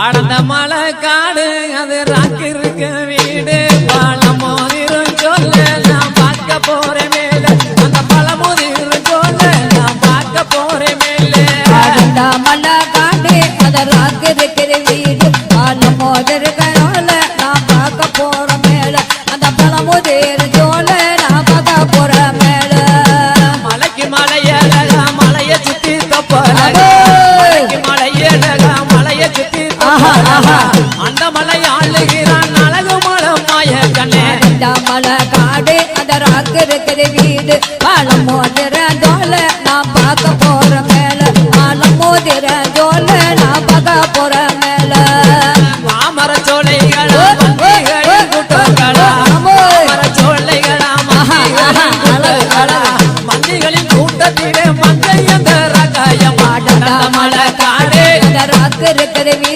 அடந்த மலை காடு அது ராக்கு இருக்கு வீடு பழமுதிரும் சொல்ல நான் பார்க்க போறேன் மேல அந்த பழமுதிரும் சொல்ல நான் பார்க்க போறேன் மேல அடந்த மலை காடு அது ராக்கு இருக்கிற வீடு பழமுதிரும் நான் பார்க்க போறேன் மேல அந்த பழமுதிரும் சொல்ல நான் பார்க்க போறேன் மேல மலைக்கு மலையழகா மலைய சுத்தி தப்பழகா மலையழகா மலைய சுத்தி அந்த மலை ஆளுகிறான் அழகு மலமாய கண்ணே அந்த மலை காடு அந்த ராக்கு இருக்கிற வீடு பழமுதிரும் சொல்ல நான் பார்க்க போறேன் மேல பழமுதிரும் சொல்ல